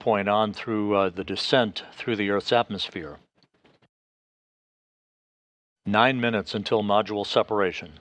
point on through the descent through the Earth's atmosphere. 9 minutes until module separation.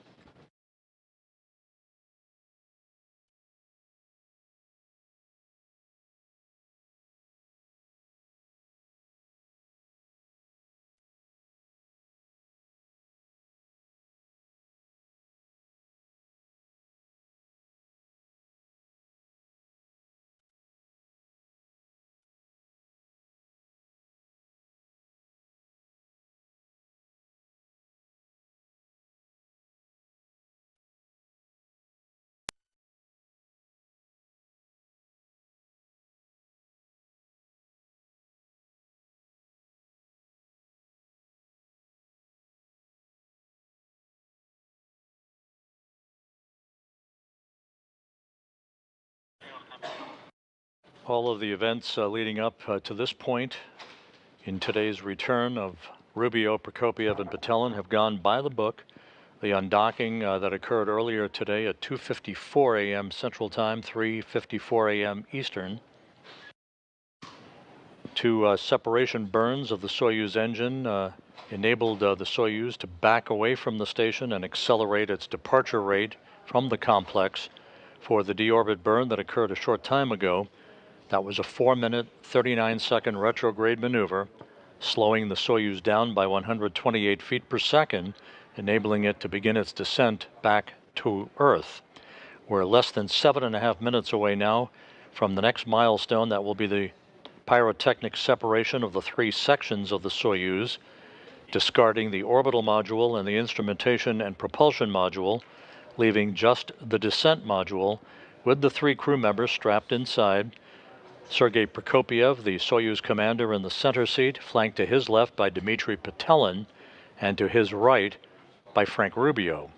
All of the events leading up to this point in today's return of Rubio, Prokópiev, and Petelin have gone by the book. The undocking that occurred earlier today at 2:54 a.m. Central Time, 3:54 a.m. Eastern. Two separation burns of the Soyuz engine enabled the Soyuz to back away from the station and accelerate its departure rate from the complex for the deorbit burn that occurred a short time ago. That was a 4-minute, 39-second retrograde maneuver, slowing the Soyuz down by 128 feet per second, enabling it to begin its descent back to Earth. We're less than 7.5 minutes away now from the next milestone. That will be the pyrotechnic separation of the three sections of the Soyuz, discarding the orbital module and the instrumentation and propulsion module, leaving just the descent module with the three crew members strapped inside. Serguéi Prokópiev, the Soyuz commander, in the center seat, flanked to his left by Dmitri Petelin, and to his right by Frank Rubio.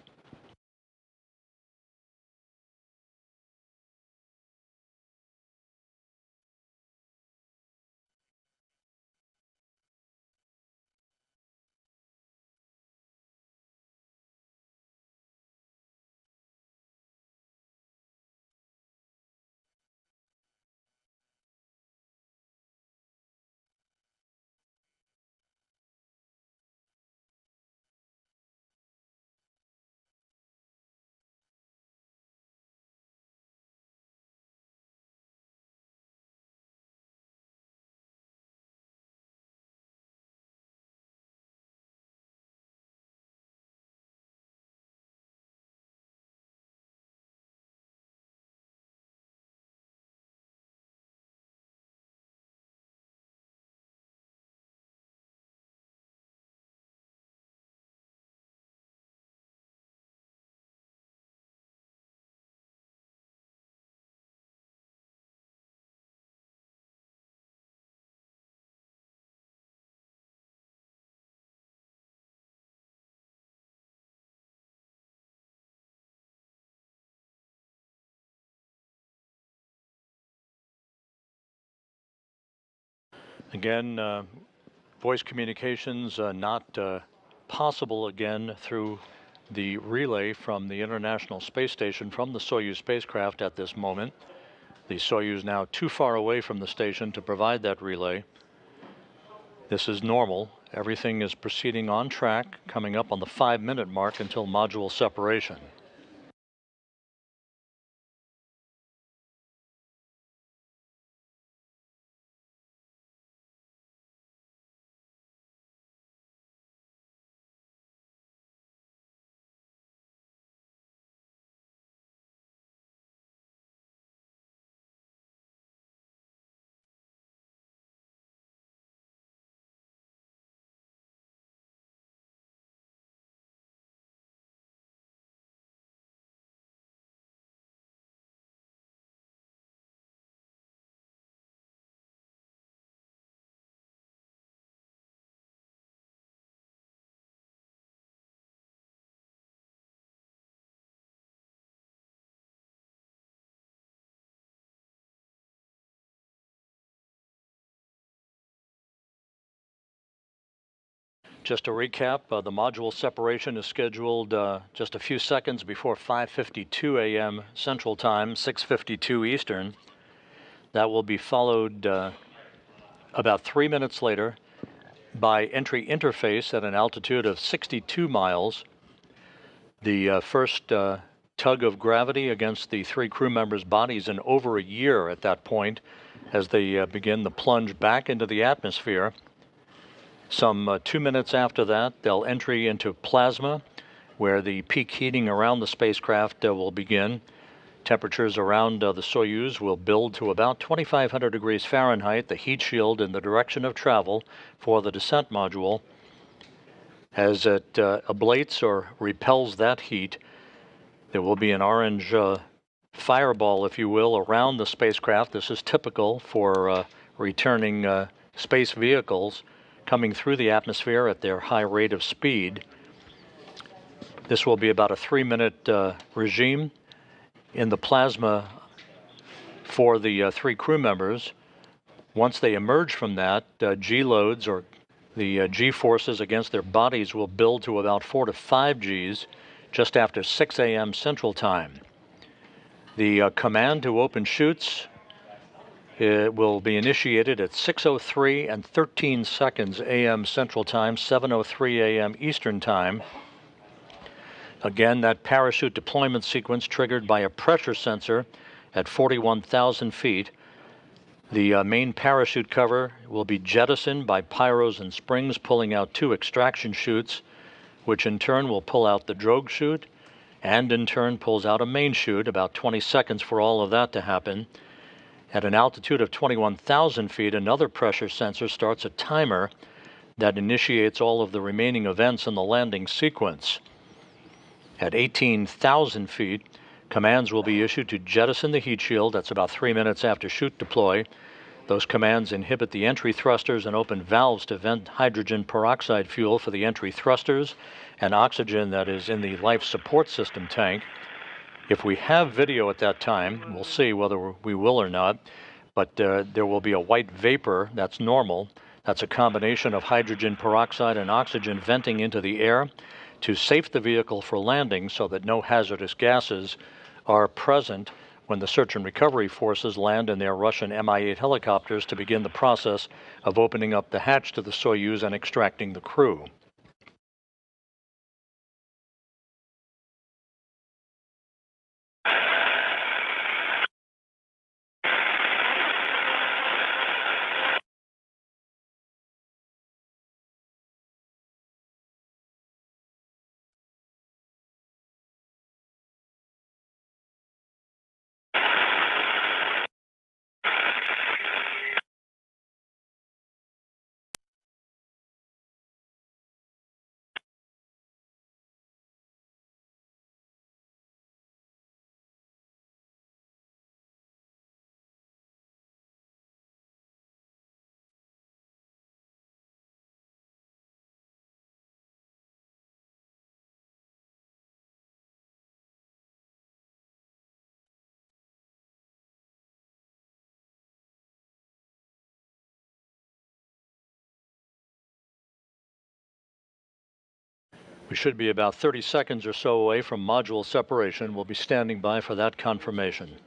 Again, voice communications not possible again through the relay from the International Space Station from the Soyuz spacecraft at this moment. The Soyuz now too far away from the station to provide that relay. This is normal. Everything is proceeding on track, coming up on the 5-minute mark until module separation. Just to recap, the module separation is scheduled just a few seconds before 5:52 a.m. Central Time, 6:52 Eastern. That will be followed about 3 minutes later by entry interface at an altitude of 62 miles. The first tug of gravity against the 3 crew members' bodies in over a year at that point as they begin the plunge back into the atmosphere. Some 2 minutes after that, they'll entry into plasma, where the peak heating around the spacecraft will begin. Temperatures around the Soyuz will build to about 2,500 degrees Fahrenheit, the heat shield in the direction of travel for the descent module. As it ablates or repels that heat, there will be an orange fireball, if you will, around the spacecraft. This is typical for returning space vehicles coming through the atmosphere at their high rate of speed. This will be about a 3-minute regime in the plasma for the 3 crew members. Once they emerge from that, G loads, or the G forces against their bodies, will build to about 4 to 5 Gs just after 6 a.m. Central Time. The command to open chutes will be initiated at 6:03 and 13 seconds a.m. Central Time, 7:03 a.m. Eastern Time. Again, that parachute deployment sequence triggered by a pressure sensor at 41,000 feet. The main parachute cover will be jettisoned by pyros and springs, pulling out 2 extraction chutes, which in turn will pull out the drogue chute, and in turn pulls out a main chute, about 20 seconds for all of that to happen. At an altitude of 21,000 feet, another pressure sensor starts a timer that initiates all of the remaining events in the landing sequence. At 18,000 feet, commands will be issued to jettison the heat shield. That's about 3 minutes after chute deploy. Those commands inhibit the entry thrusters and open valves to vent hydrogen peroxide fuel for the entry thrusters and oxygen that is in the life support system tank. If we have video at that time, we'll see whether we will or not, but there will be a white vapor. That's normal. That's a combination of hydrogen peroxide and oxygen venting into the air to safe the vehicle for landing so that no hazardous gases are present when the search and recovery forces land in their Russian Mi-8 helicopters to begin the process of opening up the hatch to the Soyuz and extracting the crew. We should be about 30 seconds or so away from module separation. We'll be standing by for that confirmation.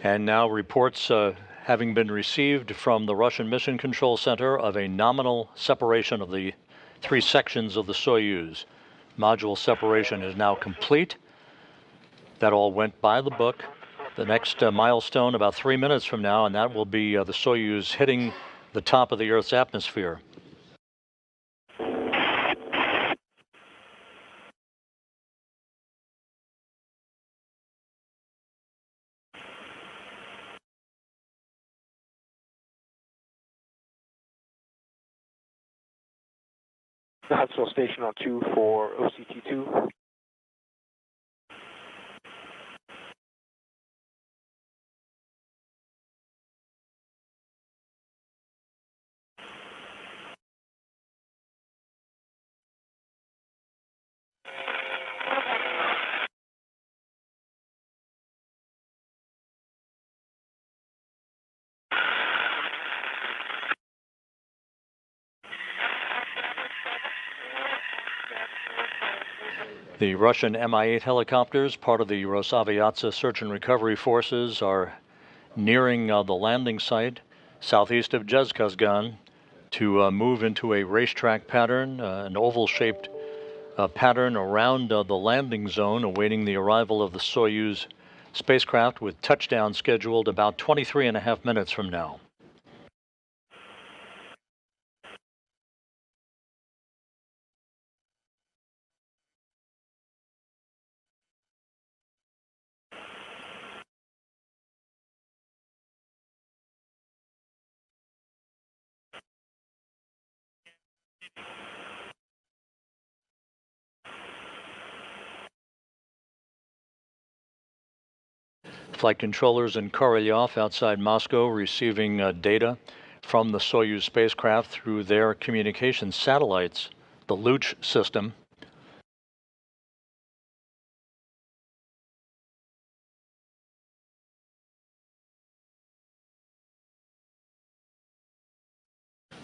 And now reports having been received from the Russian Mission Control Center of a nominal separation of the 3 sections of the Soyuz. Module separation is now complete. That all went by the book. The next milestone about 3 minutes from now, and that will be the Soyuz hitting the top of the Earth's atmosphere. Huntsville Station on 2 for OCT2. The Russian Mi-8 helicopters, part of the Rosaviatsa search and recovery forces, are nearing the landing site southeast of Zhezkazgan to move into a racetrack pattern, an oval-shaped pattern around the landing zone, awaiting the arrival of the Soyuz spacecraft, with touchdown scheduled about 23.5 minutes from now. Flight controllers in Korolyov outside Moscow receiving data from the Soyuz spacecraft through their communication satellites, the Luch system.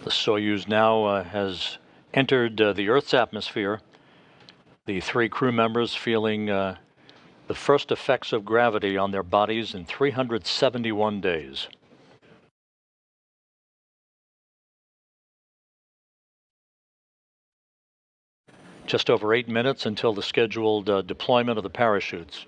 The Soyuz now has entered the Earth's atmosphere. The 3 crew members feeling the first effects of gravity on their bodies in 371 days. Just over 8 minutes until the scheduled deployment of the parachutes.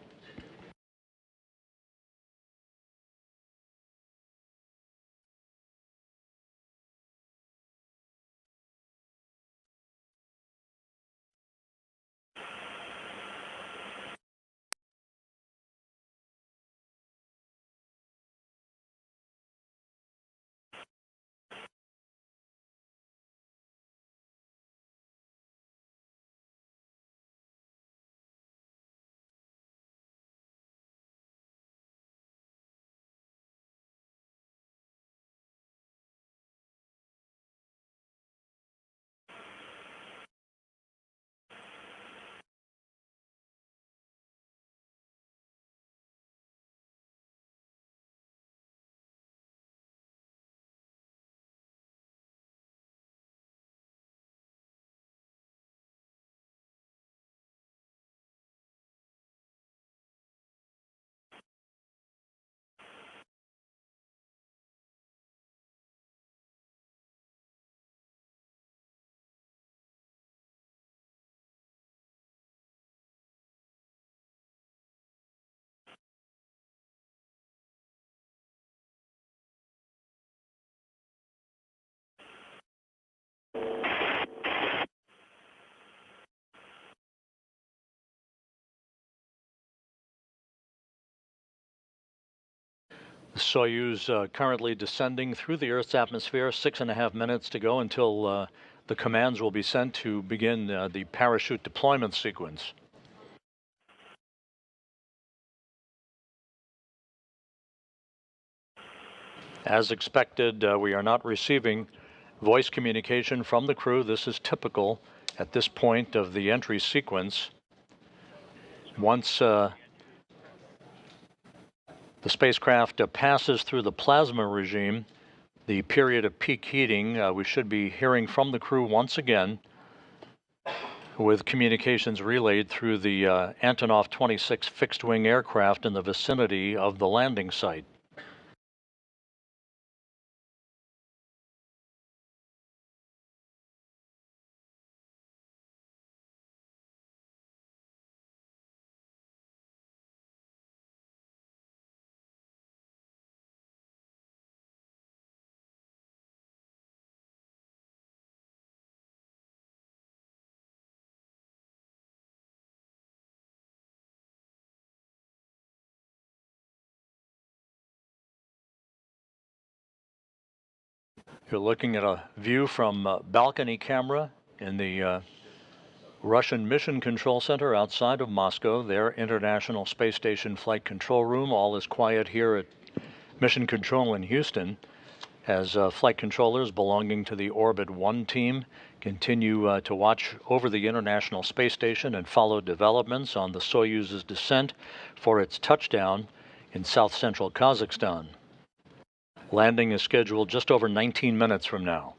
The Soyuz currently descending through the Earth's atmosphere, 6.5 minutes to go until the commands will be sent to begin the parachute deployment sequence. As expected, we are not receiving voice communication from the crew. This is typical at this point of the entry sequence. Once the spacecraft passes through the plasma regime, the period of peak heating, we should be hearing from the crew once again, with communications relayed through the Antonov 26 fixed-wing aircraft in the vicinity of the landing site. You're looking at a view from balcony camera in the Russian Mission Control Center outside of Moscow, their International Space Station Flight Control Room. All is quiet here at Mission Control in Houston as flight controllers belonging to the Orbit 1 team continue to watch over the International Space Station and follow developments on the Soyuz's descent for its touchdown in south-central Kazakhstan. Landing is scheduled just over 19 minutes from now.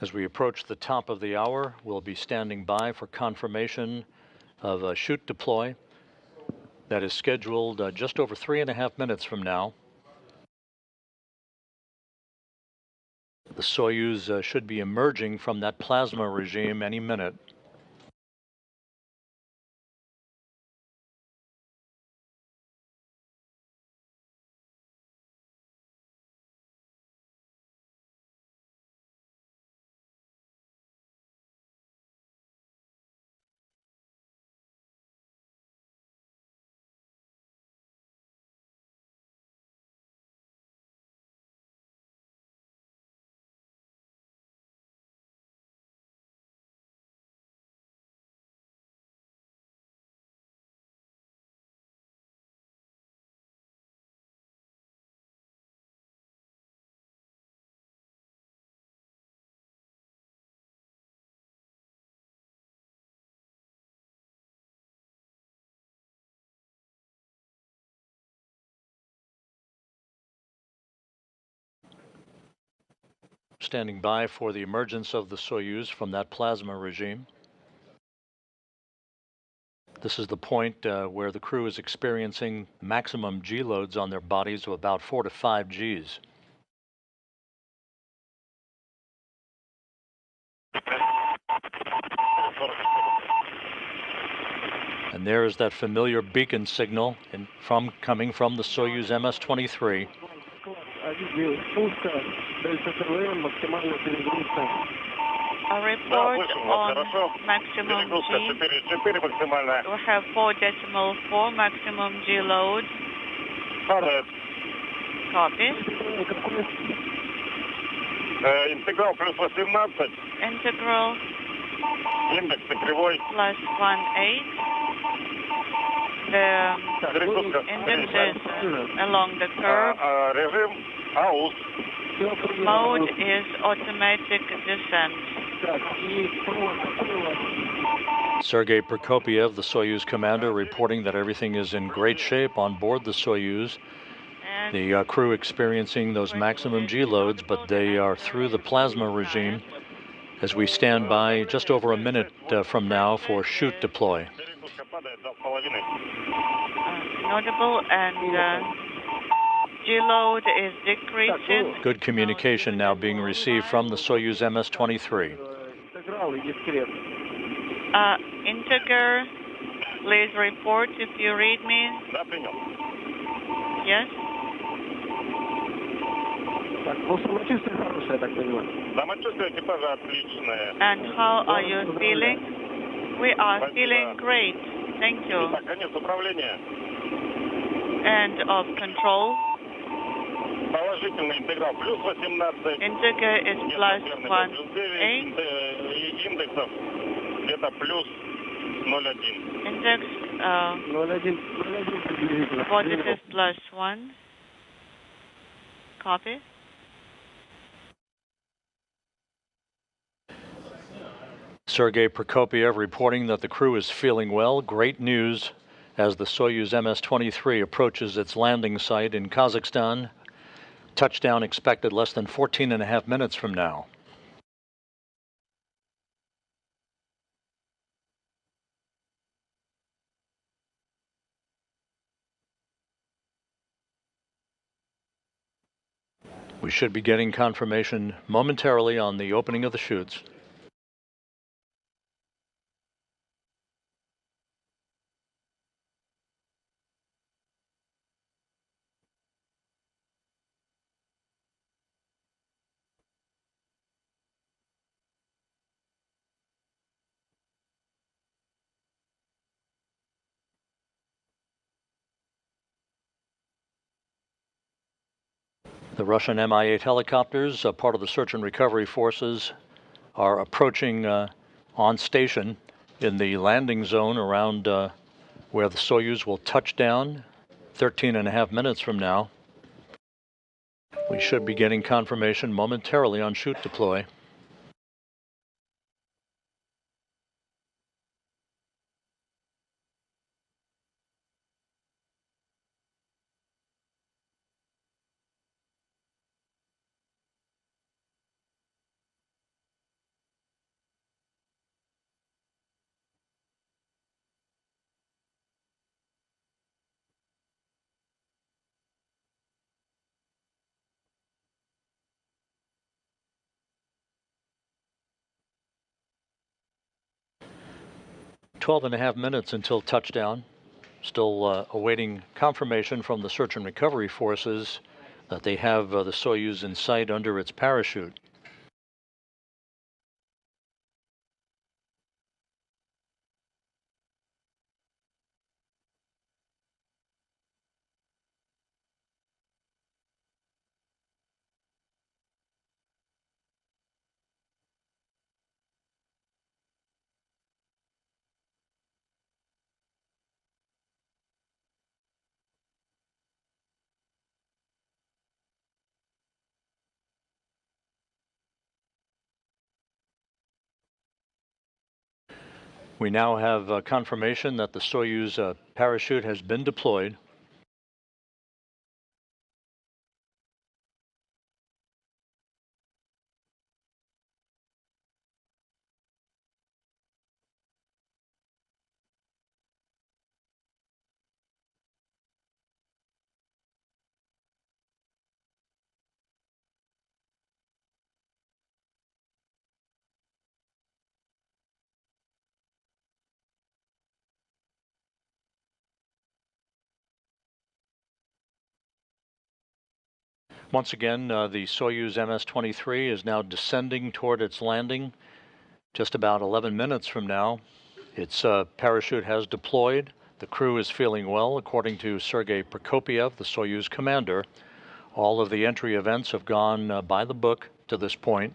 As we approach the top of the hour, we'll be standing by for confirmation of a shoot deploy that is scheduled just over 3.5 minutes from now. The Soyuz should be emerging from that plasma regime any minute. Standing by for the emergence of the Soyuz from that plasma regime. This is the point where the crew is experiencing maximum G loads on their bodies of about 4 to 5 Gs. And there is that familiar beacon signal coming from the Soyuz MS-23. A report on maximum G. We have 4.4 maximum G load. Copy. Интеграл плюс 18. Integral Индекс кривой. plus 1.8. The index is along the curve. Режим АУС. Mode is automatic descent. Serguéi Prokópiev, the Soyuz commander, reporting that everything is in great shape on board the Soyuz. The crew experiencing those maximum G loads, but they are through the plasma regime as we stand by just over a minute from now for shoot deploy. Notable, and G load is decreasing. Good communication now being received from the Soyuz MS-23. Integer, please report if you read me. Yes. And how are you feeling? We are feeling great. Thank you. End of control. Integer is plus 1.8. Index positive plus 1. Copy. Serguéi Prokópiev reporting that the crew is feeling well. Great news as the Soyuz MS-23 approaches its landing site in Kazakhstan. Touchdown expected less than 14.5 minutes from now. We should be getting confirmation momentarily on the opening of the chutes. The Russian Mi-8 helicopters, part of the search and recovery forces, are approaching on station in the landing zone around where the Soyuz will touch down 13.5 minutes from now. We should be getting confirmation momentarily on chute deploy. Twelve and a half minutes until touchdown. Still awaiting confirmation from the search and recovery forces that they have the Soyuz in sight under its parachute. We now have confirmation that the Soyuz parachute has been deployed. Once again, the Soyuz MS-23 is now descending toward its landing. Just about 11 minutes from now, its parachute has deployed. The crew is feeling well, according to Serguéi Prokópiev, the Soyuz commander. All of the entry events have gone by the book to this point.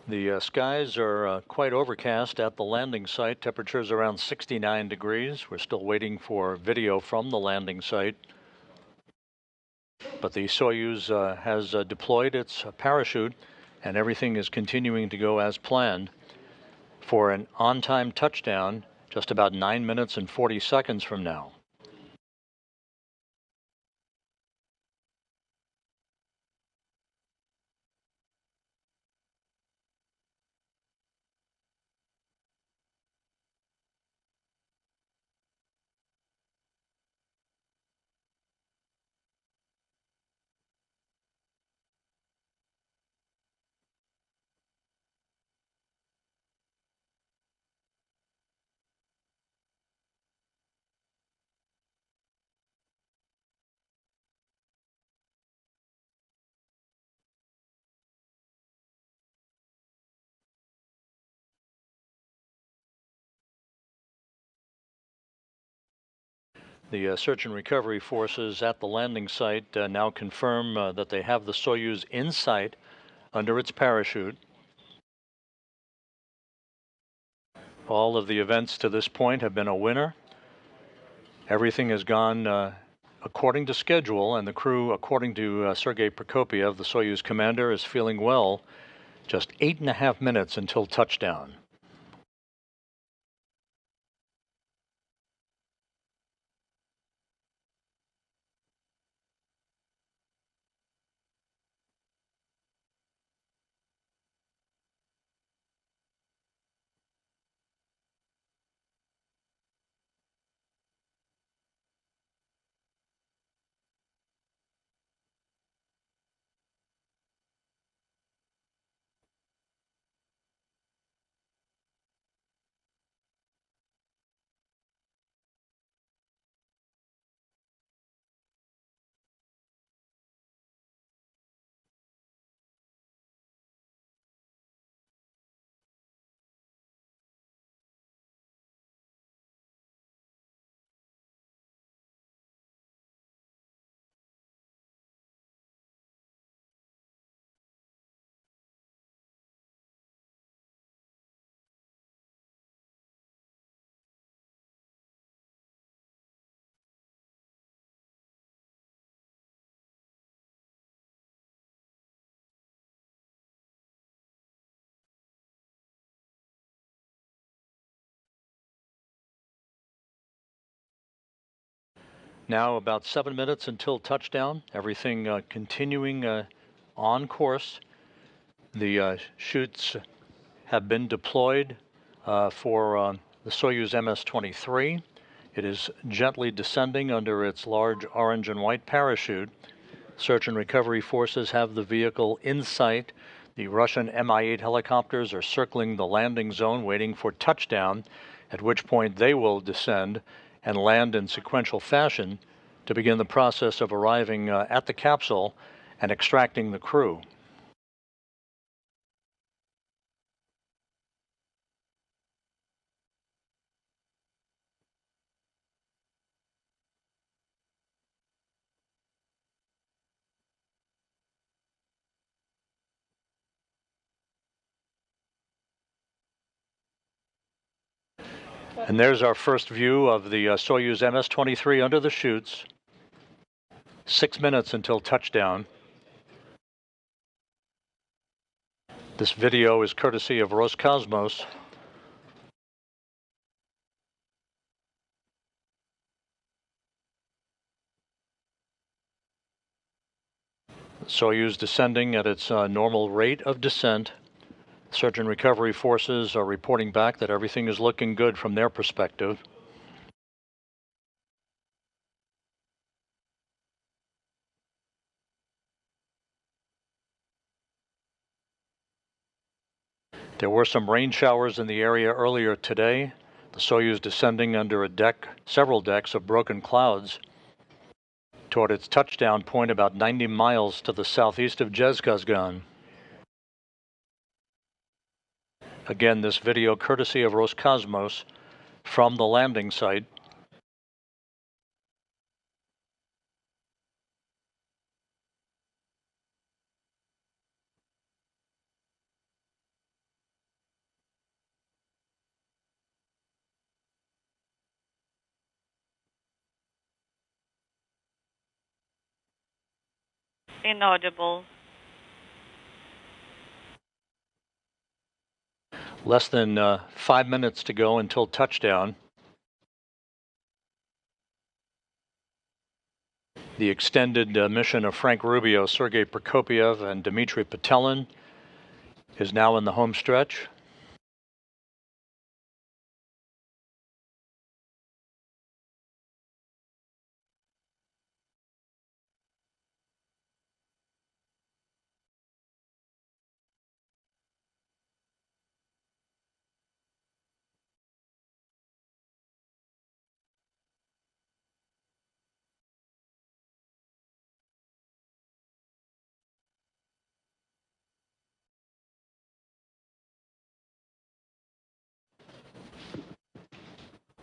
The skies are quite overcast at the landing site. Temperatures around 69 degrees. We're still waiting for video from the landing site. But the Soyuz has deployed its parachute, and everything is continuing to go as planned for an on-time touchdown just about 9 minutes and 40 seconds from now. The search and recovery forces at the landing site now confirm that they have the Soyuz in sight under its parachute. All of the events to this point have been a winner. Everything has gone according to schedule, and the crew, according to Serguéi Prokópiev, the Soyuz commander, is feeling well. Just 8.5 minutes until touchdown. Now about 7 minutes until touchdown. Everything continuing on course. The chutes have been deployed for the Soyuz MS-23. It is gently descending under its large orange and white parachute. Search and recovery forces have the vehicle in sight. The Russian Mi-8 helicopters are circling the landing zone waiting for touchdown, at which point they will descend and land in sequential fashion to begin the process of arriving at the capsule and extracting the crew. And there's our first view of the Soyuz MS-23 under the chutes. 6 minutes until touchdown. This video is courtesy of Roscosmos. Soyuz descending at its normal rate of descent. Search and recovery forces are reporting back that everything is looking good from their perspective. There were some rain showers in the area earlier today. The Soyuz descending under several decks of broken clouds toward its touchdown point about 90 miles to the southeast of Zhezkazgan. Again, this video courtesy of Roscosmos from the landing site. Inaudible. Less than 5 minutes to go until touchdown. The extended mission of Frank Rubio, Serguéi Prokópiev, and Dmitri Petelin is now in the home stretch.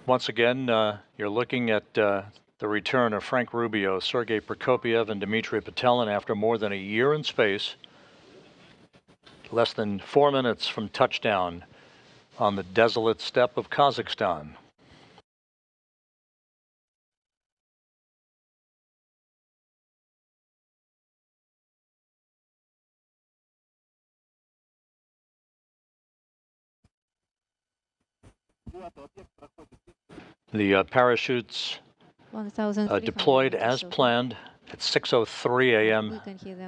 Once again, you're looking at the return of Frank Rubio, Serguéi Prokópiev, and Dmitri Petelin after more than a year in space, less than 4 minutes from touchdown on the desolate steppe of Kazakhstan. The parachutes deployed as planned at 6:03 a.m.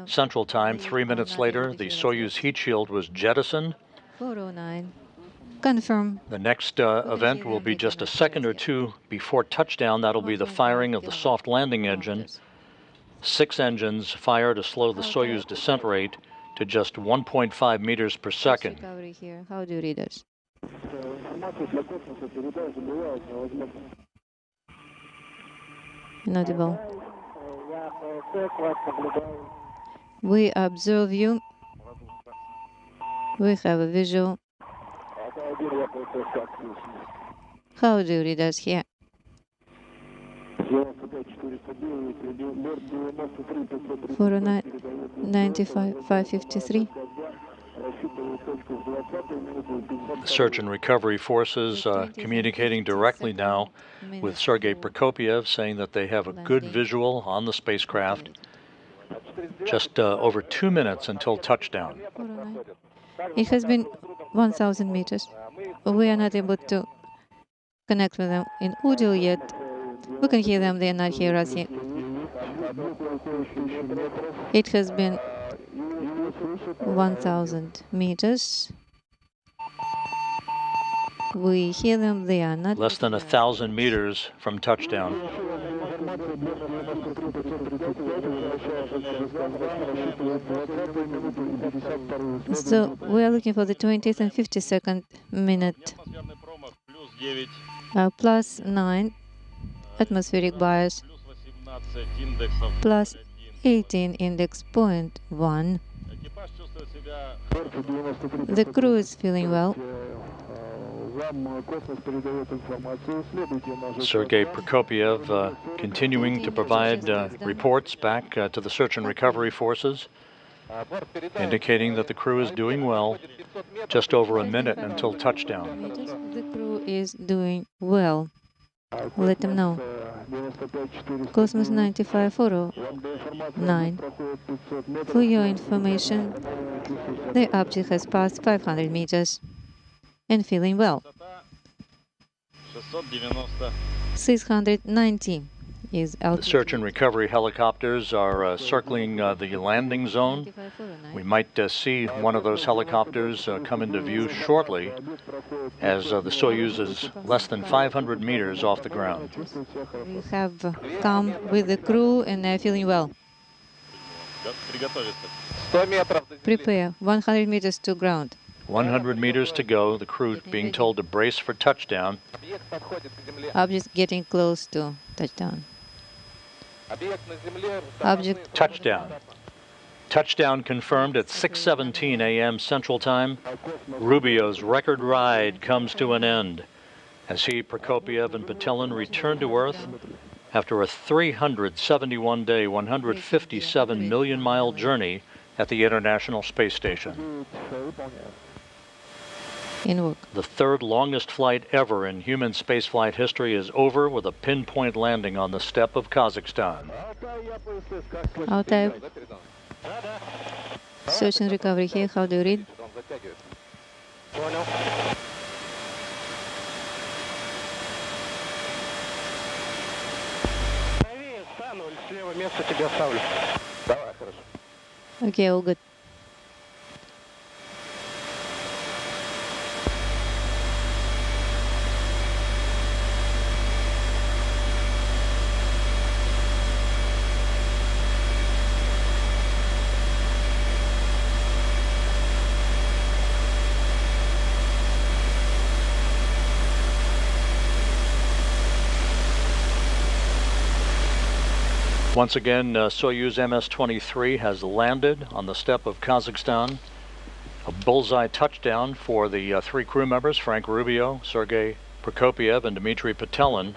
Central Time. 3 minutes later, the Soyuz heat shield was jettisoned. 409. Confirm. The next event will be just a second or two before touchdown. That'll be the firing of the soft landing engine. 6 engines fire to slow the Soyuz descent rate to just 1.5 meters per second. Recovery here. How do you read it? Inaudible. We observe you. We have a visual. How do you read us here? 409-553. The search and recovery forces communicating directly now with Serguéi Prokópiev, saying that they have a good visual on the spacecraft. Just over 2 minutes until touchdown. It has been 1,000 meters. We are not able to connect with them in audio yet. We can hear them, they are not hear us yet. It has been 1,000 meters. We hear them, they are not. Less than 1,000 meters from touchdown. So we are looking for the 20th and 52nd minute. Plus 9 atmospheric bias, plus 18 index point 1. The crew is feeling well. Serguéi Prokópiev continuing to provide reports back to the search and recovery forces, indicating that the crew is doing well. Just over a minute until touchdown. The crew is doing well. Let them know. Cosmos 9549. For your information, the object has passed 500 meters and feeling well. 690 is out. The search and recovery helicopters are circling the landing zone. We might see one of those helicopters come into view shortly, as the Soyuz is less than 500 meters off the ground. We have come with the crew and they're feeling well. Prepare. 100 meters to ground. 100 meters to go, the crew being told to brace for touchdown. Object getting close to touchdown. Object touchdown. Touchdown confirmed at 6:17 a.m. Central Time. Rubio's record ride comes to an end as he, Prokópiev, and Petelin return to Earth after a 371-day, 157-million-mile journey at the International Space Station. The third longest flight ever in human spaceflight history is over with a pinpoint landing on the steppe of Kazakhstan. Altai. Search and recovery here. How do you read? Okay, all good. Once again, Soyuz MS-23 has landed on the steppe of Kazakhstan. A bullseye touchdown for the 3 crew members, Frank Rubio, Serguéi Prokópiev and Dmitri Petelin.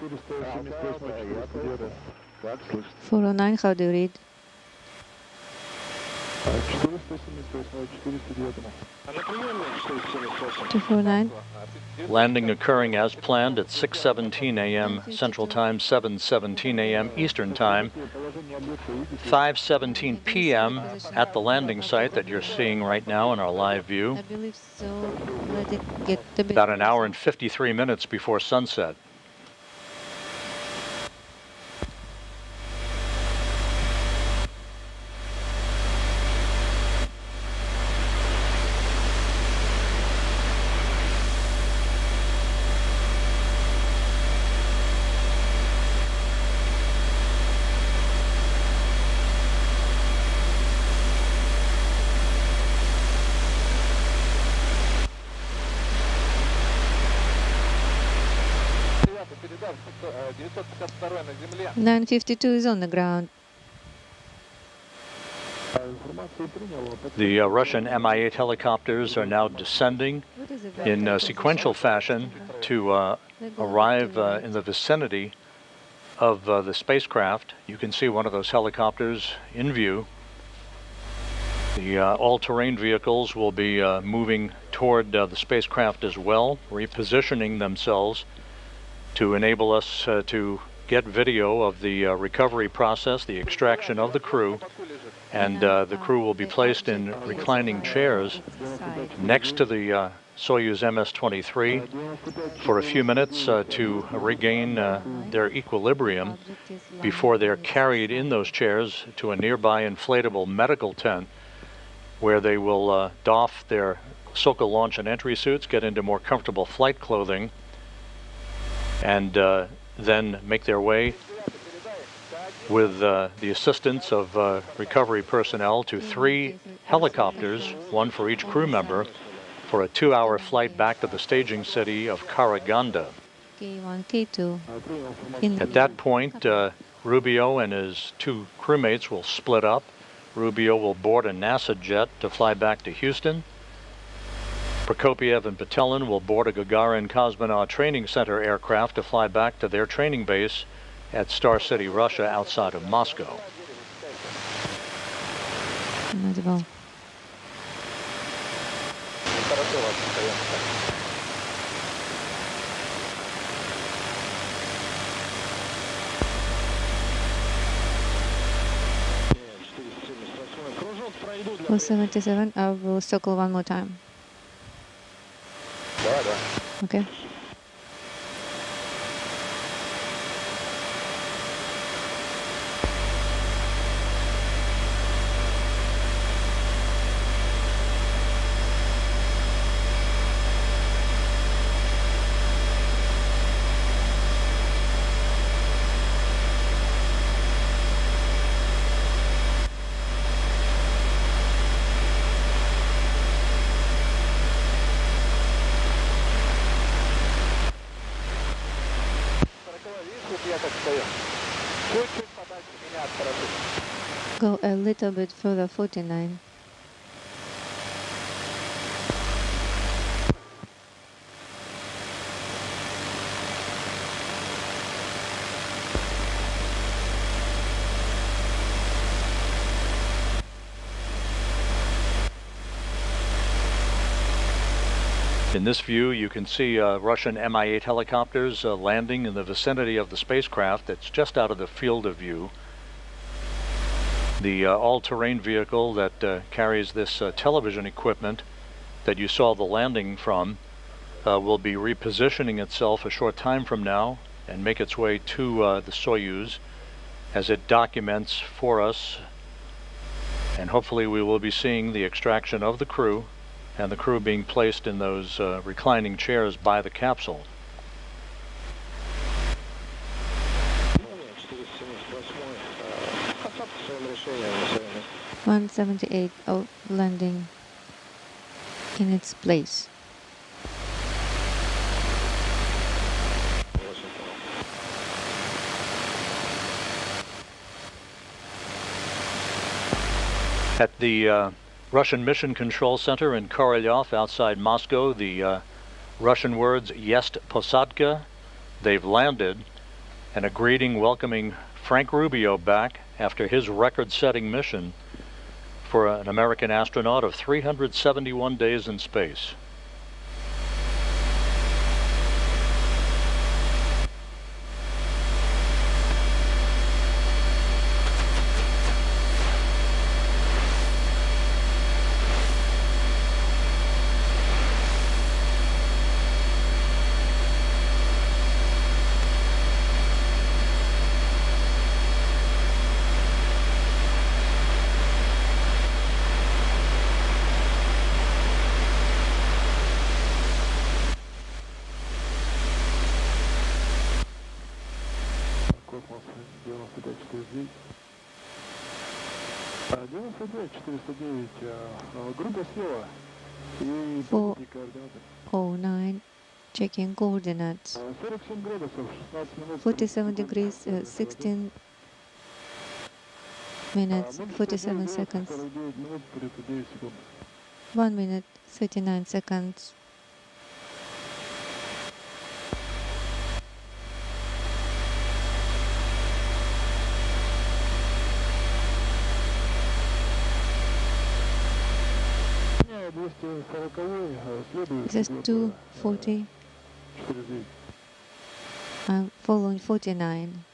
409, how do you read? 249. Landing occurring as planned at 6:17 a.m. Central Time, 7:17 a.m. Eastern Time, 5:17 p.m. at the landing site that you're seeing right now in our live view, I believe so. Let it get a bit about an hour and 53 minutes before sunset. — 952 is on the ground. The Russian Mi-8 helicopters are now descending in sequential fashion to arrive in the vicinity of the spacecraft. You can see one of those helicopters in view. The all-terrain vehicles will be moving toward the spacecraft as well, repositioning themselves to enable us to get video of the recovery process, the extraction of the crew, and the crew will be placed in reclining chairs next to the Soyuz MS-23 for a few minutes to regain their equilibrium before they're carried in those chairs to a nearby inflatable medical tent where they will doff their Sokol launch and entry suits, get into more comfortable flight clothing, and then make their way with the assistance of recovery personnel to 3 helicopters, one for each crew member, for a 2-hour flight back to the staging city of Karaganda. K1, K2. At that point, Rubio and his 2 crewmates will split up. Rubio will board a NASA jet to fly back to Houston. Prokópiev and Petelin will board a Gagarin Cosmonaut Training Center aircraft to fly back to their training base at Star City, Russia, outside of Moscow. Incredible. For 77, I will circle one more time. Okay. Go a little bit further, 49. In this view, you can see Russian Mi-8 helicopters landing in the vicinity of the spacecraft that's just out of the field of view. The all-terrain vehicle that carries this television equipment that you saw the landing from will be repositioning itself a short time from now and make its way to the Soyuz as it documents for us, and hopefully we will be seeing the extraction of the crew and the crew being placed in those reclining chairs by the capsule. (178) landing in its place. At the Russian Mission Control Center in Korolyov outside Moscow, the Russian words "Есть посадка," they've landed, and a greeting welcoming Frank Rubio back after his record-setting mission for an American astronaut of 371 days in space. Группа села и 409, checking coordinates. 47 градусов, 16 минут. 47 degrees, 16 minutes, 47 seconds. 49 минут, 39 секунд. 1 minute, 39 seconds. This is 240. I'm following 49.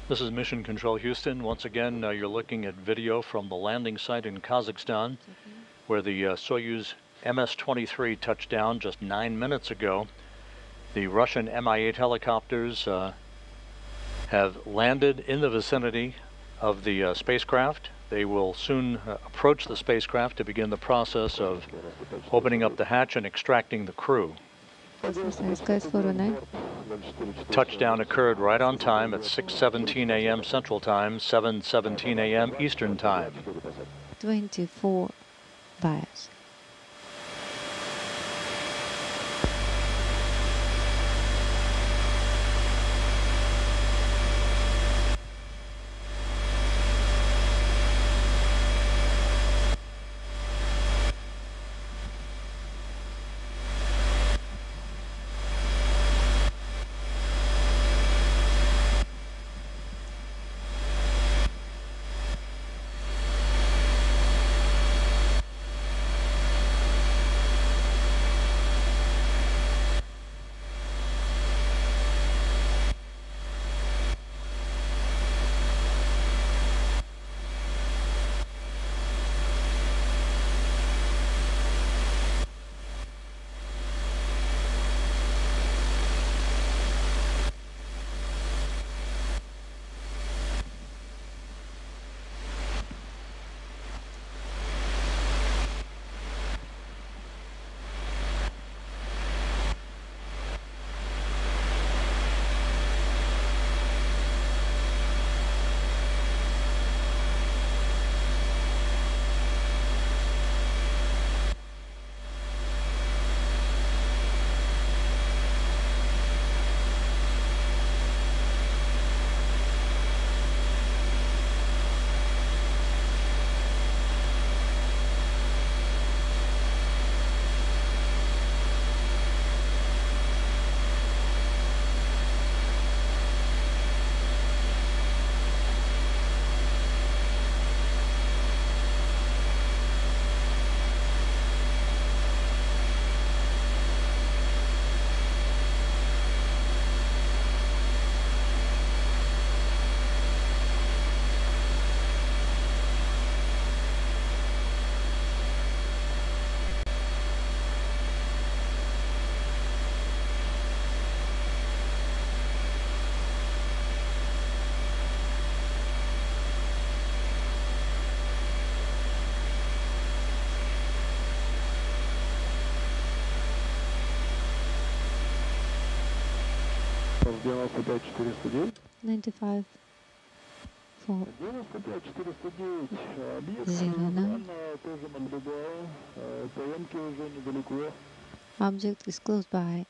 This is Mission Control Houston. Once again, you're looking at video from the landing site in Kazakhstan, where the Soyuz MS-23 touched down just 9 minutes ago. The Russian Mi-8 helicopters have landed in the vicinity of the spacecraft. They will soon approach the spacecraft to begin the process of opening up the hatch and extracting the crew. Touchdown occurred right on time at 6:17 a.m. Central Time, 7:17 a.m. Eastern Time. 24 bias. 95 4 95-409. Объект 09. тоже наблюдаю. Стоянки уже недалеко. Object is close by.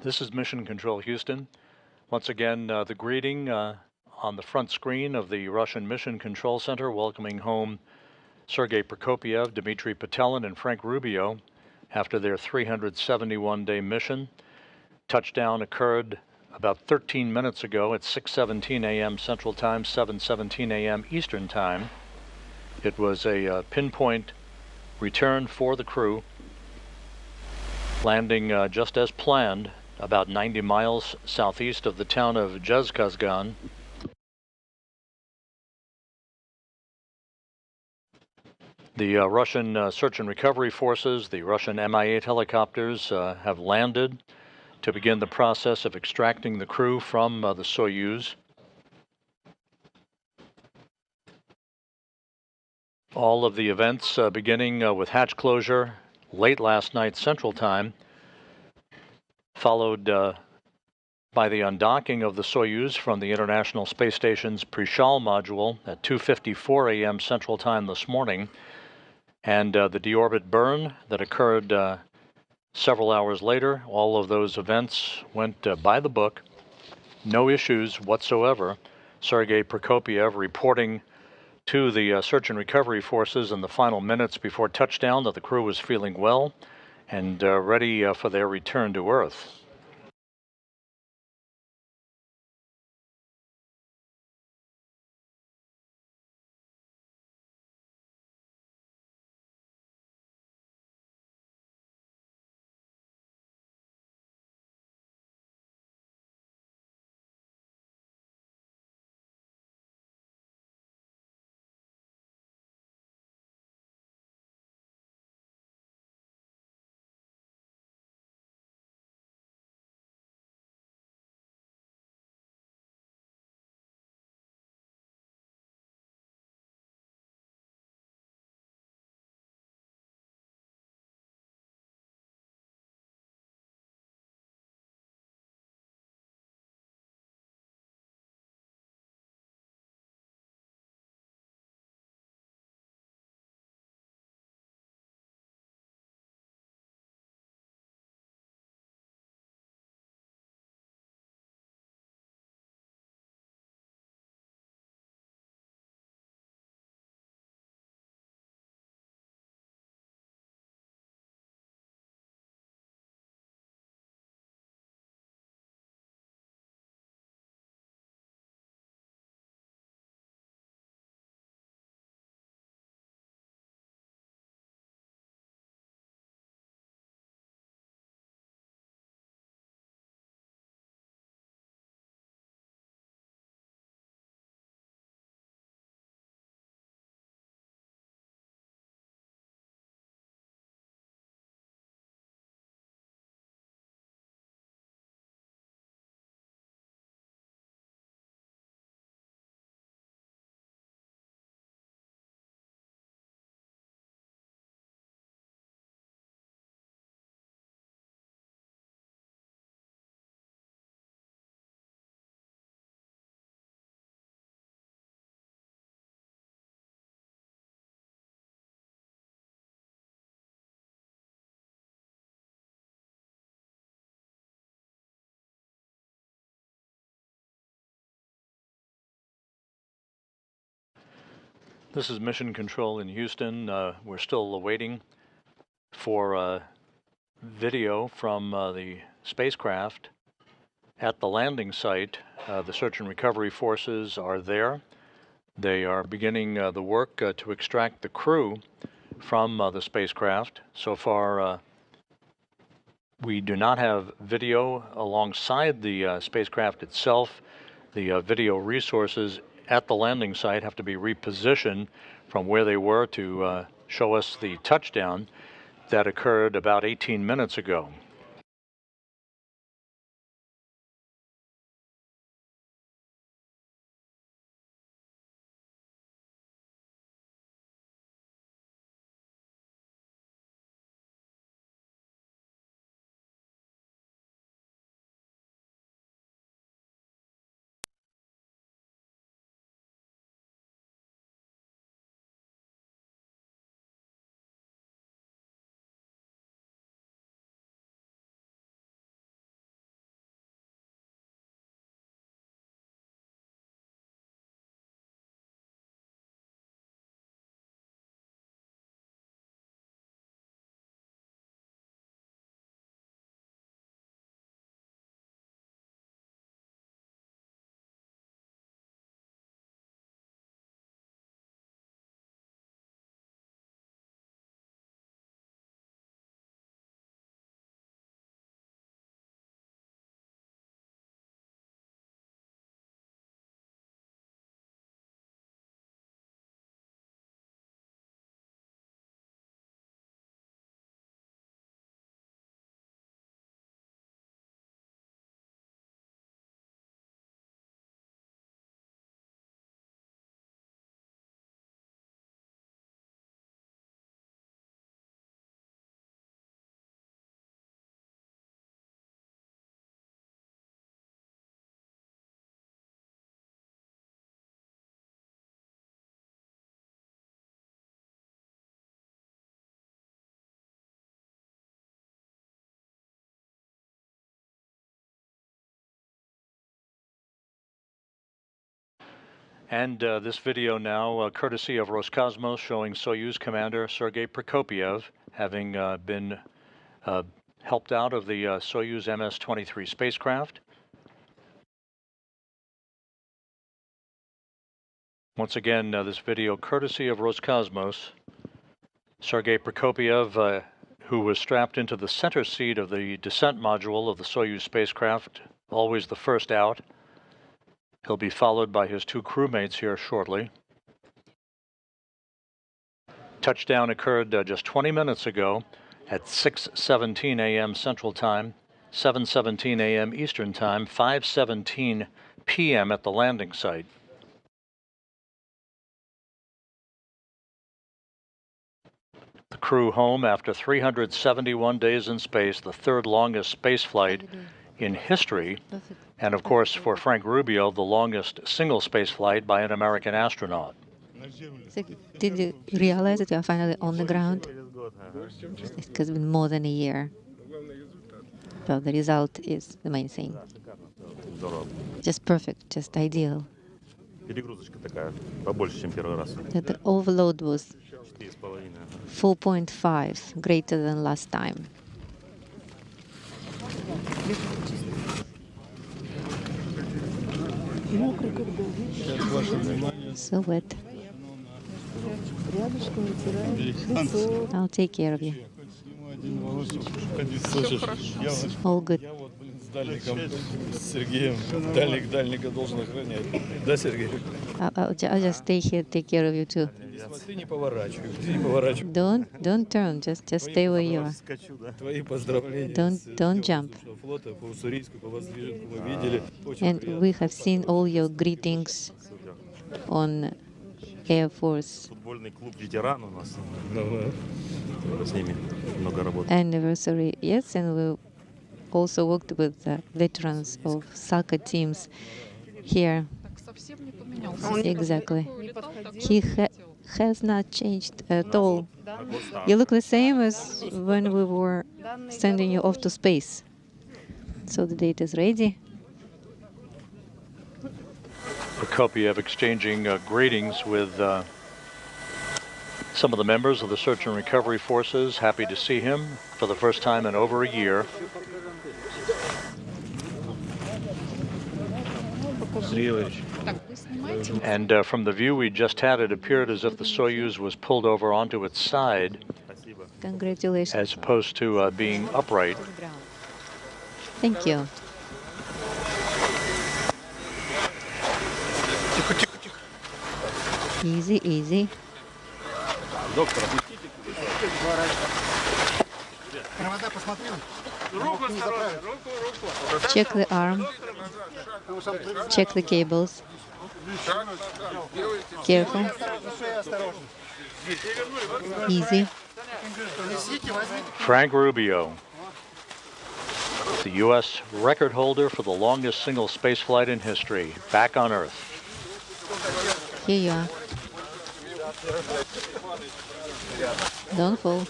This is Mission Control Houston. Once again, the greeting on the front screen of the Russian Mission Control Center, welcoming home Serguéi Prokópiev, Dmitri, Petelin, and Frank Rubio after their 371-day mission. Touchdown occurred about 13 minutes ago at 6:17 a.m. Central Time, 7:17 a.m. Eastern Time. It was a pinpoint return for the crew, landing just as planned about 90 miles southeast of the town of Zhezkazgan. The Russian search and recovery forces, the Russian Mi-8 helicopters, have landed to begin the process of extracting the crew from the Soyuz. All of the events beginning with hatch closure late last night Central Time, followed by the undocking of the Soyuz from the International Space Station's Prishal module at 2:54 a.m. Central Time this morning, and the deorbit burn that occurred several hours later. All of those events went by the book. No issues whatsoever. Serguéi Prokópiev reporting to the search and recovery forces in the final minutes before touchdown that the crew was feeling well and ready for their return to Earth. This is Mission Control in Houston. We're still waiting for video from the spacecraft at the landing site. The search and recovery forces are there. They are beginning the work to extract the crew from the spacecraft. So far, we do not have video alongside the spacecraft itself. The video resources at the landing site have to be repositioned from where they were to show us the touchdown that occurred about 18 minutes ago. And this video now, courtesy of Roscosmos, showing Soyuz commander Serguéi Prokópiev having been helped out of the Soyuz MS-23 spacecraft. Once again, this video courtesy of Roscosmos. Serguéi Prokópiev, who was strapped into the center seat of the descent module of the Soyuz spacecraft, always the first out. He'll be followed by his two crewmates here shortly. Touchdown occurred just 20 minutes ago at 6:17 a.m. Central Time, 7:17 a.m. Eastern Time, 5:17 p.m. at the landing site. The crew home after 371 days in space, the third longest space flight in history, and of course for Frank Rubio, the longest single space flight by an American astronaut. So did you realize that you are finally on the ground? It has been more than a year. Well, the result is the main thing. Just perfect, just ideal. The overload was 4.5, greater than last time. So wet. I'll take care of you. All good. I'll just stay here, take care of you too. Don't turn, just stay where you are. Don't jump. And we have seen all your greetings on Air Force anniversary. Yes, and we also worked with the veterans of soccer teams here. Exactly. He has not changed at all. You look the same as when we were sending you off to space. So the date is ready. Prokópiev exchanging greetings with Some of the members of the search and recovery forces happy to see him for the first time in over a year. And from the view we just had, it appeared as if the Soyuz was pulled over onto its side, Congratulations. as opposed to being upright. Thank you. Easy, easy. Check the arm. Check the cables. Careful. Easy. Frank Rubio, the U.S. record holder for the longest single space flight in history, back on Earth. Here you are. Don't fall.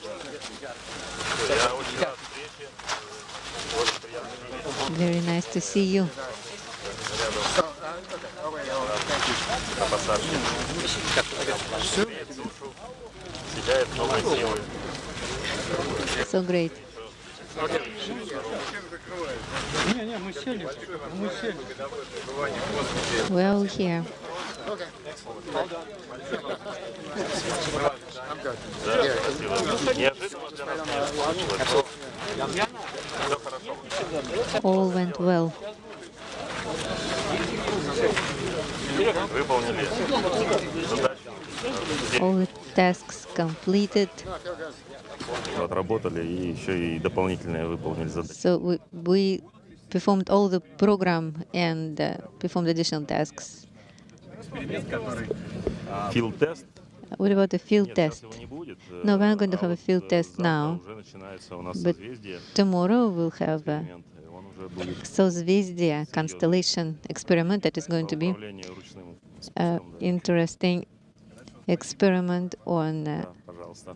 Very nice to see you. So great. We're all here. All went well. All the tasks completed. So we performed all the program and performed additional tasks. Field test? What about the field test? No, we're not going to have a field test now, but tomorrow we'll have a Созвездие constellation experiment that is going to be an interesting experiment on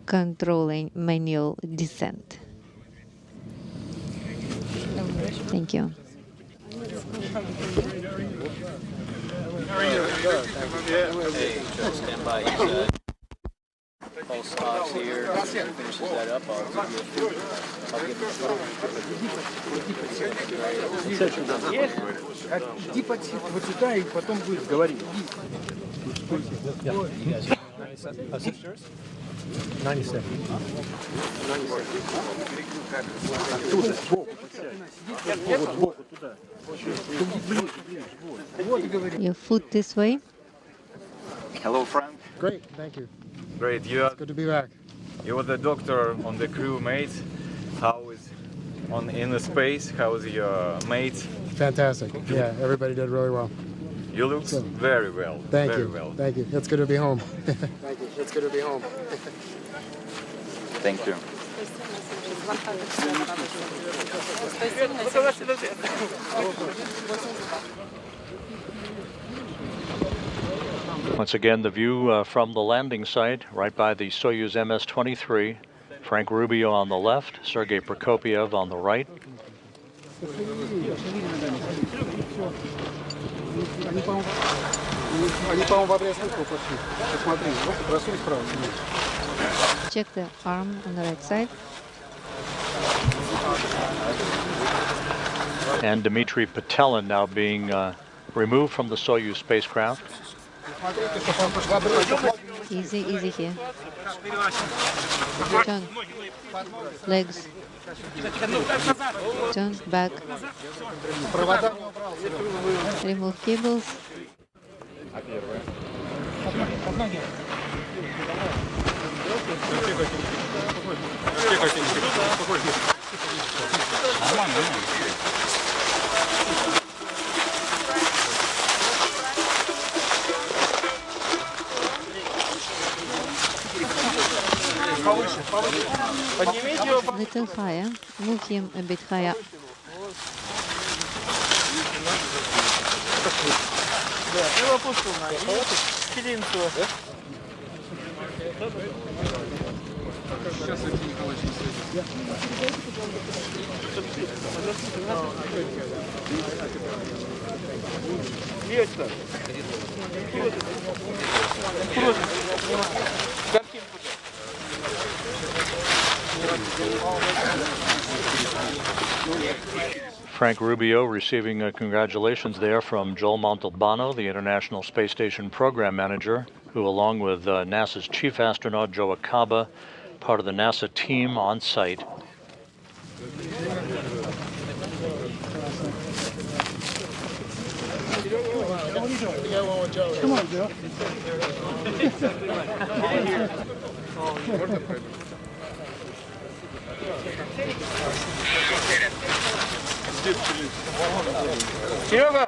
controlling manual descent. Thank you. Stand by. Pulse stops here. Finishes that up. I'll give you Иди вот сюда и потом будешь говорить. 97. Оттуда, сбоку подсядь. Вот сбоку туда. Your foot this way. Hello, Frank. Great, thank you. Great. It's good to be back. You were the doctor on the crew, mate. How is in the space? How is your mate? Fantastic. Yeah, everybody did really well. You look very well. Thank very you. Well. Thank you. It's good to be home. Thank you. It's good to be home. Thank you. Once again, the view from the landing site, right by the Soyuz MS-23. Frank Rubio on the left, Serguéi Prokópiev on the right. Check the arm on the right side. And Dmitri Petelin now being removed from the Soyuz spacecraft. Easy, easy here. Turn. Legs. Turn back. Remove cables. Little higher. Move him a bit higher. Frank Rubio receiving congratulations there from Joel Montalbano, the International Space Station Program Manager, who along with NASA's Chief Astronaut Joe Acaba, part of the NASA team on site. Come on, Joe. Серега!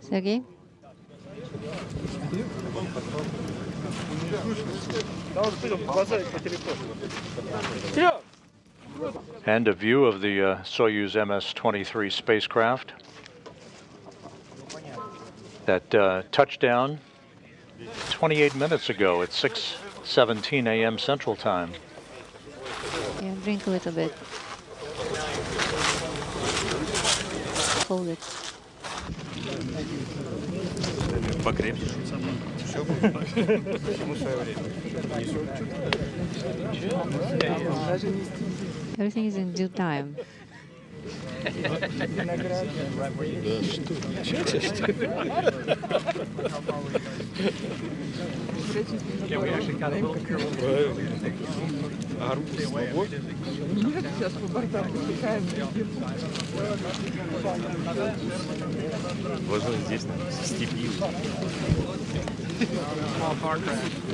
Sergei? And a view of the Soyuz MS-23 spacecraft that touched down 28 minutes ago at 6:17 a.m. Central Time. Yeah, drink a little bit. Hold it. Everything is in due time.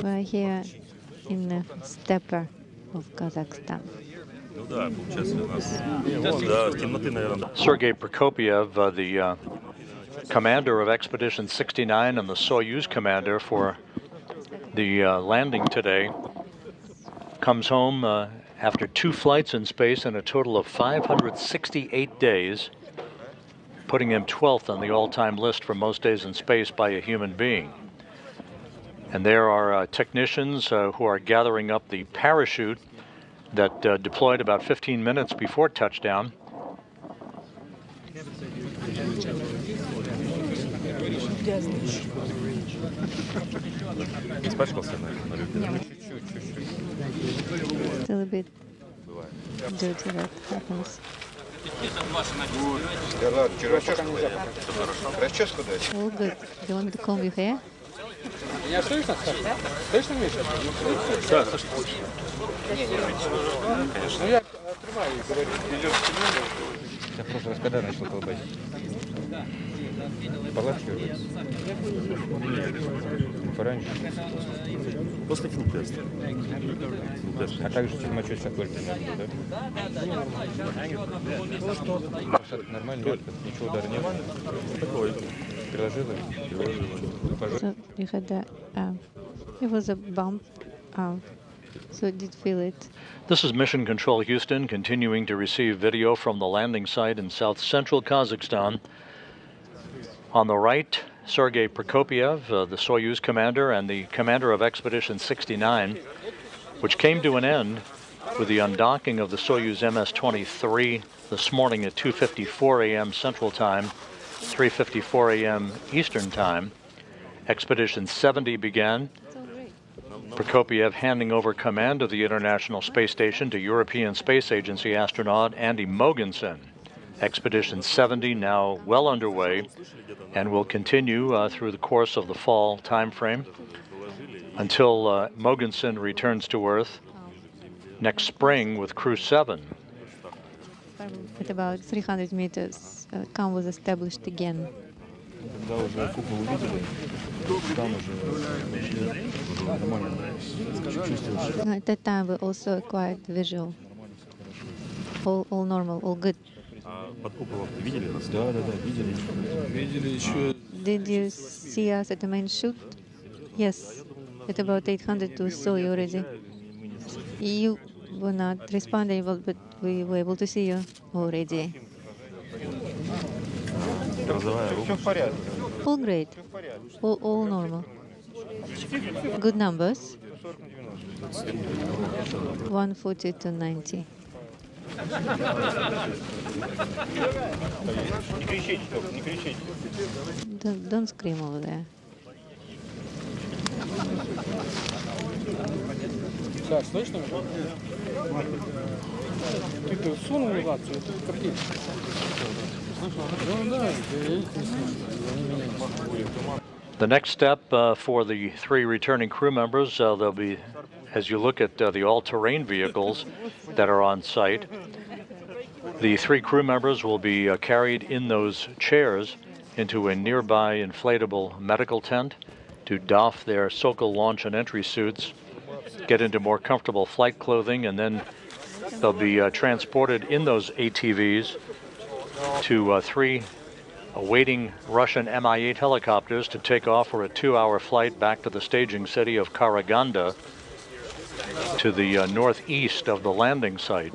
We're here in the steppe of Kazakhstan. Serguéi Prokópiev, the commander of Expedition 69 and the Soyuz commander for the landing today, comes home after 2 flights in space and a total of 568 days, putting him 12th on the all-time list for most days in space by a human being. And there are technicians who are gathering up the parachute that deployed about 15 minutes before touchdown. Still a bit dirty, that happens. All good. Do you want me to comb your hair? Я просто раз когда начал колбасить. Полачивается. Пораньше. После финтеста. А также термочет сокольки надо, да? Нормально, ничего удара не было. Такой. Приложила? So you had it was a bump, so did you feel it? This is Mission Control Houston, continuing to receive video from the landing site in south-central Kazakhstan. On the right, Sergei Prokópiev, the Soyuz commander and the commander of Expedition 69, which came to an end with the undocking of the Soyuz MS-23 this morning at 2:54 a.m. Central Time, 3:54 a.m. Eastern Time. Expedition 70 began. Prokópiev handing over command of the International Space Station to European Space Agency astronaut Andy Mogensen. Expedition 70 now well underway and will continue through the course of the fall time frame until Mogensen returns to Earth next spring with Crew 7. At about 300 meters, CAM was established again. At that time, we also acquired visual. All normal, all good. Did you see us at the main chute? Yes. At about 800, we saw you already. You were not respondable, but we were able to see you already. All great. All normal. Good numbers. 140 to 90. Don't scream over there. Так, слышно меня? Ты сунул назад, картинку. Ну да, The next step for the 3 returning crew members, they'll be, as you look at the all-terrain vehicles that are on site, the 3 crew members will be carried in those chairs into a nearby inflatable medical tent to doff their Sokol launch and entry suits, get into more comfortable flight clothing, and then they'll be transported in those ATVs to 3 awaiting Russian Mi-8 helicopters to take off for a 2-hour flight back to the staging city of Karaganda to the northeast of the landing site.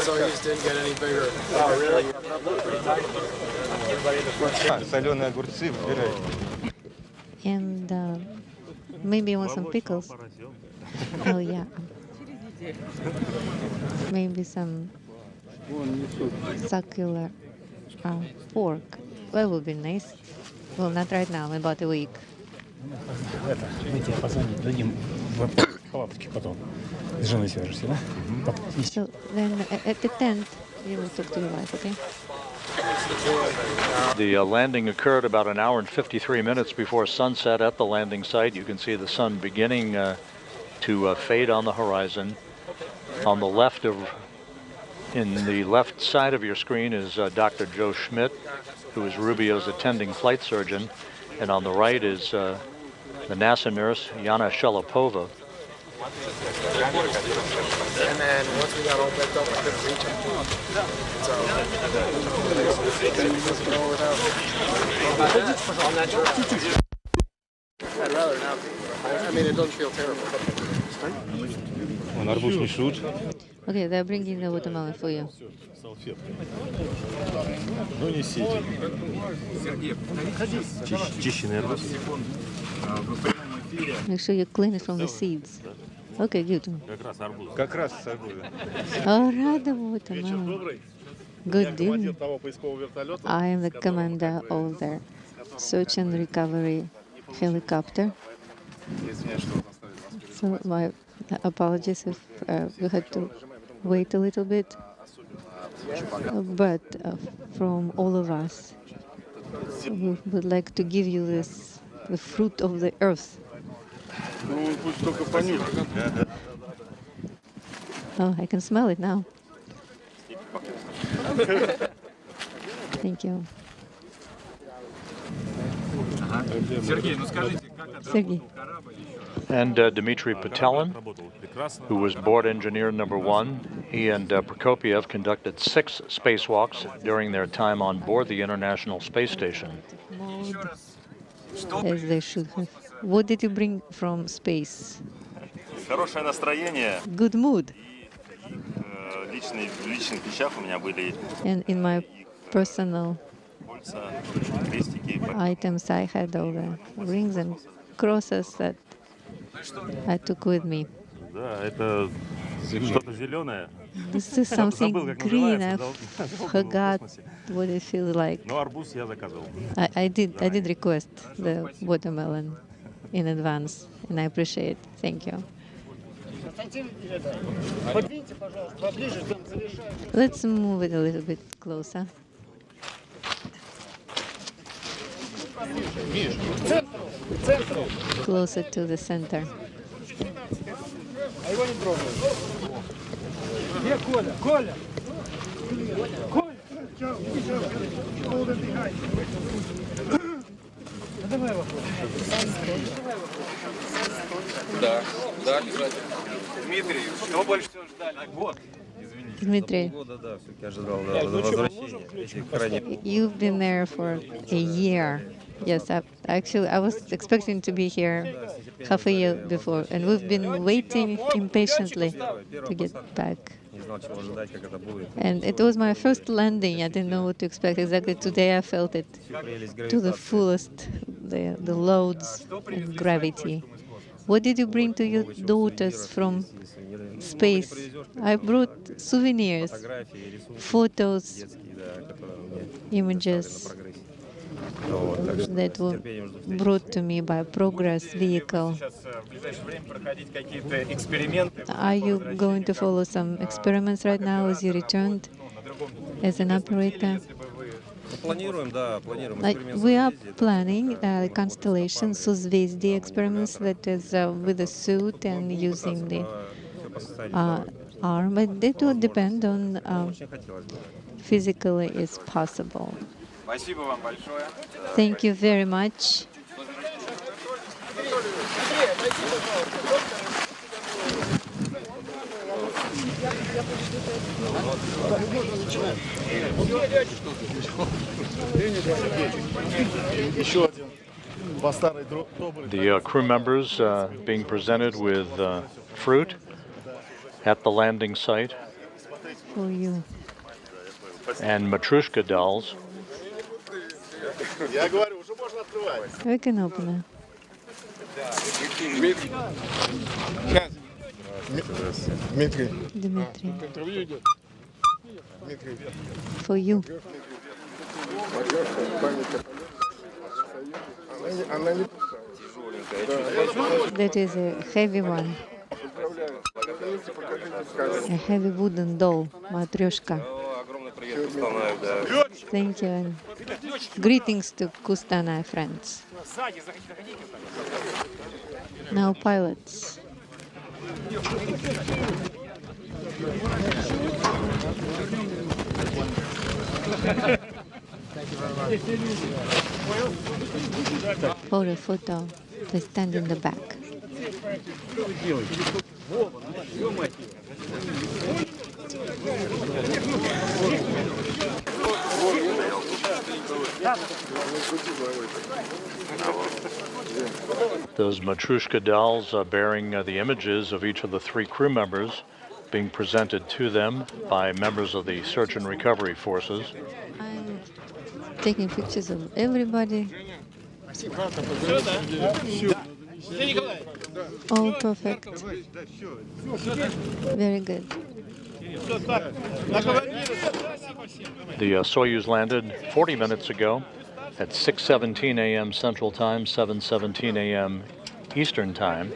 Soyuz didn't get any bigger. Oh, really? Соленые огурцы выбирай. And maybe you want some pickles. Oh yeah. Maybe some succulent pork. That would be nice. Well, not right now, in about a week. Мы тебе позвонить дадим в палаточке потом. С женой свяжешься, да? So then at the tent, you will talk to your wife, okay? The landing occurred about 1 hour and 53 minutes before sunset at the landing site. You can see the sun beginning to fade on the horizon. On the left in the left side of your screen is Dr. Joe Schmidt, who is Rubio's attending flight surgeon, and on the right is the NASA nurse Yana Shelopova. And then once we got all picked up, I couldn't reach him. So, I'd rather not be. I mean, it doesn't feel terrible. Okay, they're bringing the watermelon for you. Ну, несите. Чищенный арбуз. Make sure you clean it from the seeds. Okay, good. Как раз с арбуза. Oh, рада watermelon. Good deal. I am the commander of the search and recovery helicopter. So my apologies if we had to wait a little bit. But from all of us, we would like to give you this, the fruit of the earth. Oh, I can smell it now. Thank you. Sergei. And Dmitri Petelin, who was board engineer number 1, he and Prokópiev conducted 6 spacewalks during their time on board the International Space Station. As they should have. What did you bring from space? Хорошее настроение. Good mood. В личных вещах у меня были And in my personal крестики. items, I had all the rings and crosses that I took with me. Да, это что-то зеленое. This is something green. I forgot what it feels like. Но арбуз я заказывал. I did request the watermelon in advance, and I appreciate it. Thank you. Let's move it a little bit closer. Closer to the center. Да, да, обязательно. Дмитрий, что больше всего ждали? Год. Dmitri, you've been there for a year. Yes, actually, I was expecting to be here half a year before, and we've been waiting impatiently to get back. And it was my first landing. I didn't know what to expect exactly. Today I felt it to the fullest. the loads and gravity. What did you bring to your daughters from space? I brought souvenirs, photos, images that were brought to me by a Progress vehicle. Are you going to follow some experiments right now as you returned as an operator? We are planning constellation Созвездие experiments, that is with a suit and using the arm, but it will depend on physically is possible. Thank you very much. The crew members being presented with fruit at the landing site. For you. And Matryoshka dolls. We can open it. Dmitri. For you. That is a heavy one. A heavy wooden doll, Matryoshka. Thank you, and greetings to Kustanaya friends. Now pilots. Photo. They stand in the back. Those Matryoshka dolls bearing the images of each of the 3 crew members being presented to them by members of the search and recovery forces. I'm taking pictures of everybody. Oh, perfect. Very good. The Soyuz landed 40 minutes ago at 6:17 a.m. Central Time, 7:17 a.m. Eastern Time,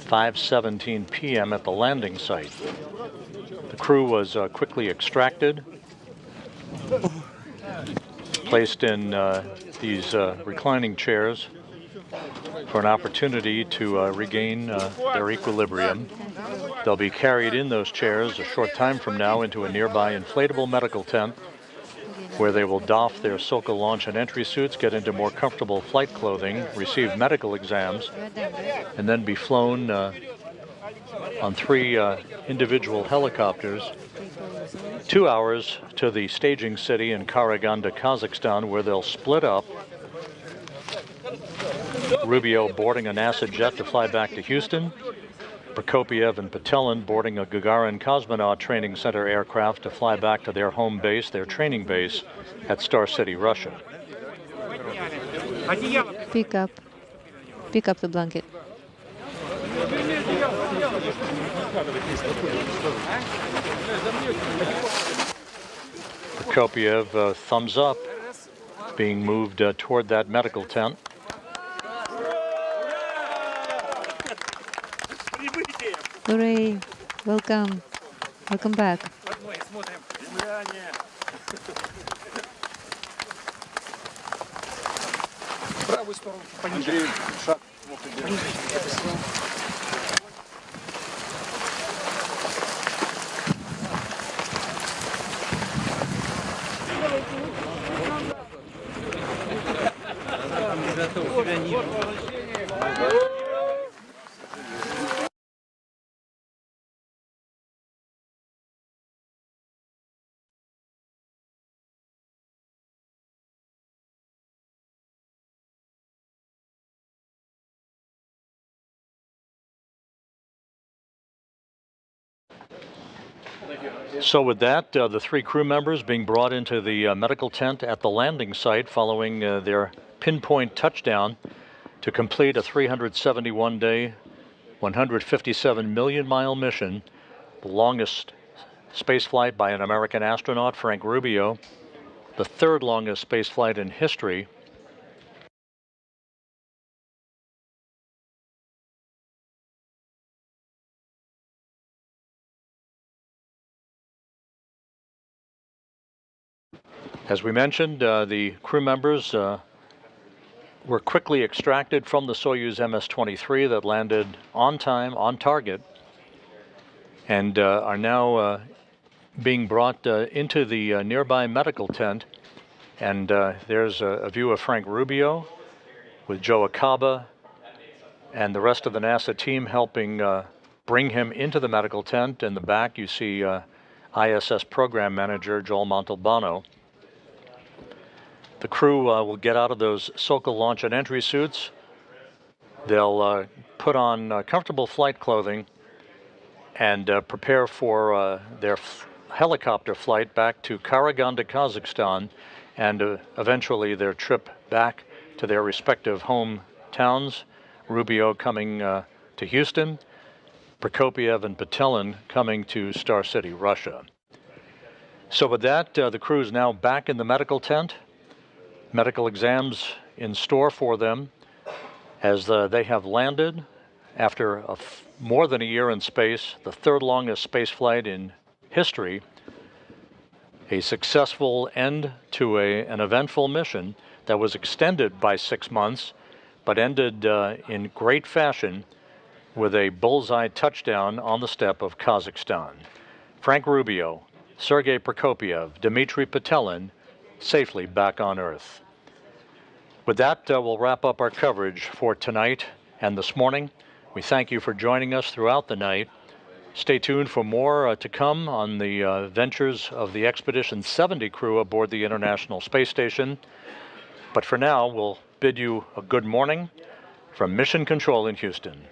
5:17 p.m. at the landing site. The crew was quickly extracted, placed in these reclining chairs for an opportunity to regain their equilibrium. They'll be carried in those chairs a short time from now into a nearby inflatable medical tent, where they will doff their Sokol launch and entry suits, get into more comfortable flight clothing, receive medical exams, and then be flown on 3 individual helicopters 2 hours to the staging city in Karaganda, Kazakhstan, where they'll split up. Rubio boarding a NASA jet to fly back to Houston. Prokópiev and Petelin boarding a Gagarin Cosmonaut Training Center aircraft to fly back to their home base, their training base at Star City, Russia. Pick up the blanket. Prokópiev, thumbs up, being moved toward that medical tent. Hooray! Welcome. Welcome back. So with that, the 3 crew members being brought into the medical tent at the landing site following their pinpoint touchdown to complete a 371-day, 157 million mile mission, the longest space flight by an American astronaut, Frank Rubio, the third longest space flight in history. As we mentioned, the crew members were quickly extracted from the Soyuz MS-23 that landed on time, on target, and are now being brought into the nearby medical tent. And there's a view of Frank Rubio with Joe Acaba and the rest of the NASA team helping bring him into the medical tent. In the back, you see ISS program manager Joel Montalbano. The crew will get out of those Sokol launch and entry suits. They'll put on comfortable flight clothing and prepare for their helicopter flight back to Karaganda, Kazakhstan, and eventually their trip back to their respective hometowns. Rubio coming to Houston, Prokópiev and Petelin coming to Star City, Russia. So with that, the crew is now back in the medical tent. Medical exams in store for them as they have landed after more than a year in space, the third longest space flight in history, a successful end to an eventful mission that was extended by 6 months, but ended in great fashion with a bullseye touchdown on the steppe of Kazakhstan. Frank Rubio, Serguéi Prokópiev, Dmitri Petelin, safely back on Earth. With that, we'll wrap up our coverage for tonight and this morning. We thank you for joining us throughout the night. Stay tuned for more to come on the ventures of the Expedition 70 crew aboard the International Space Station. But for now, we'll bid you a good morning from Mission Control in Houston.